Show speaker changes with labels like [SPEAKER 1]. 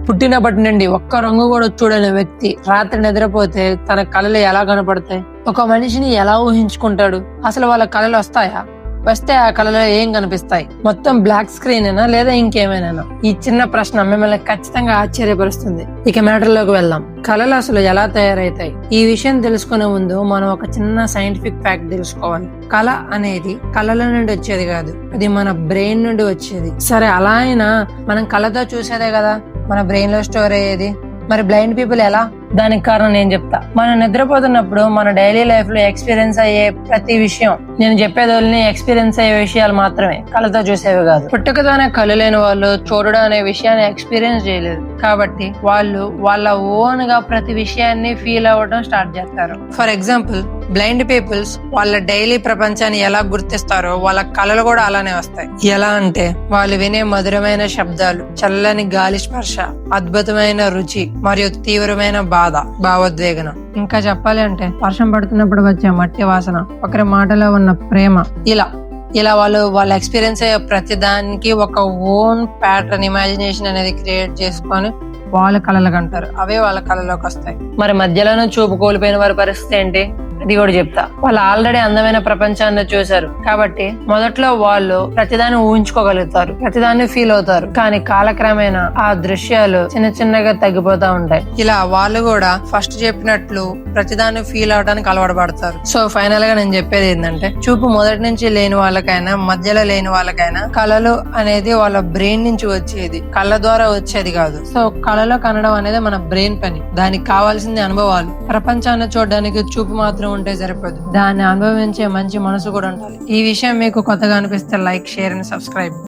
[SPEAKER 1] పుట్టినప్పటి నుండి ఒక్క రంగు కూడా చూడని వ్యక్తి రాత్రి నిద్రపోతే తన కళలు ఎలా కనపడతాయి? ఒక మనిషిని ఎలా ఊహించుకుంటాడు? అసలు వాళ్ళ కళలు వస్తాయా? వస్తే ఆ కళలో ఏం కనిపిస్తాయి? మొత్తం బ్లాక్ స్క్రీన్ అయినా లేదా ఇంకేమైనా? ఈ చిన్న ప్రశ్న మిమ్మల్ని ఖచ్చితంగా ఆశ్చర్యపరుస్తుంది. ఇక మ్యాటర్ లోకి వెళ్దాం. కళలు అసలు ఎలా తయారైతాయి? ఈ విషయం తెలుసుకునే ముందు మనం ఒక చిన్న సైంటిఫిక్ ఫ్యాక్ట్ తెలుసుకోవాలి. కళ అనేది కళల నుండి వచ్చేది కాదు, అది మన బ్రెయిన్ నుండి వచ్చేది. సరే, అలా అయినా మనం కళతో చూసేదే కదా మన బ్రెయిన్ లో స్టోర్ అయ్యేది. మరి బ్లైండ్ పీపుల్ ఎలా? దానికి కారణం నేను చెప్తా. మనం నిద్రపోతున్నప్పుడు మన డైలీ లైఫ్ లో ఎక్స్పీరియన్స్ అయ్యే ప్రతి విషయం, నేను చెప్పేది ఎక్స్పీరియన్స్ అయ్యే విషయాలు మాత్రమే, కళ్ళతో చూసేవి కాదు. పుట్టుకతోనే కళ్ళు లేని వాళ్ళు చూడడం అనే విషయాన్ని ఎక్స్పీరియన్స్ చేయలేదు కాబట్టి వాళ్ళు వాళ్ళ ఓన్ గా ప్రతి విషయాన్ని ఫీల్ అవ్వడం స్టార్ట్ చేస్తారు. ఫర్ ఎగ్జాంపుల్, బ్లైండ్ పీపుల్స్ వాళ్ళ డైలీ ప్రపంచాన్ని ఎలా గుర్తిస్తారో వాళ్ళ కళలు కూడా అలానే వస్తాయి. ఎలా అంటే వాళ్ళు వినే మధురమైన శబ్దాలు, చల్లని గాలి స్పర్శ, అద్భుతమైన రుచి మరియు తీవ్రమైన భావోద్వేగన. ఇంకా చెప్పాలి అంటే వర్షం పడుతున్నప్పుడు వచ్చే మట్టి వాసన, ఒకరి మాటలో ఉన్న ప్రేమ. ఇలా వాళ్ళు ఎక్స్పీరియన్స్ అయ్యే ప్రతి దానికి ఒక ఓన్ ప్యాటర్న్, ఇమాజినేషన్ అనేది క్రియేట్ చేసుకొని వాళ్ళ కళలకు అంటారు. అవే వాళ్ళ కళలోకి వస్తాయి. మరి మధ్యలోనే చూపు కోల్పోయిన వారి పరిస్థితి ఏంటి? అది కూడా చెప్తా. వాళ్ళు ఆల్రెడీ అందమైన ప్రపంచాన్ని చూశారు కాబట్టి మొదట్లో వాళ్ళు ప్రతిదాన్ని ఊహించుకోగలుగుతారు, ప్రతిదాన్ని ఫీల్ అవుతారు. కానీ కాలక్రమేణా ఆ దృశ్యాలు చిన్న చిన్నగా తగ్గిపోతా ఉంటాయి. ఇలా వాళ్ళు కూడా ఫస్ట్ చెప్పినట్లు ప్రతిదాన్ని ఫీల్ అవడానికి అలవాటు పడతారు. సో ఫైనల్ గా నేను చెప్పేది ఏంటంటే, చూపు మొదటి నుంచి లేని వాళ్ళకైనా, మధ్యలో లేని వాళ్ళకైనా కళలు అనేది వాళ్ళ బ్రెయిన్ నుంచి వచ్చేది, కళ్ళ ద్వారా వచ్చేది కాదు. సో కళలో కనడం అనేది మన బ్రెయిన్ పని. దానికి కావాల్సింది అనుభవాలు. ప్రపంచాన్ని చూడడానికి చూపు మాత్రం ఉంటే సరిపోదు, దాన్ని అనుభవించే మంచి మనసు కూడా ఉండాలి. ఈ విషయం మీకు కొత్తగా అనిపిస్తే లైక్, షేర్ అండ్ సబ్స్క్రైబ్.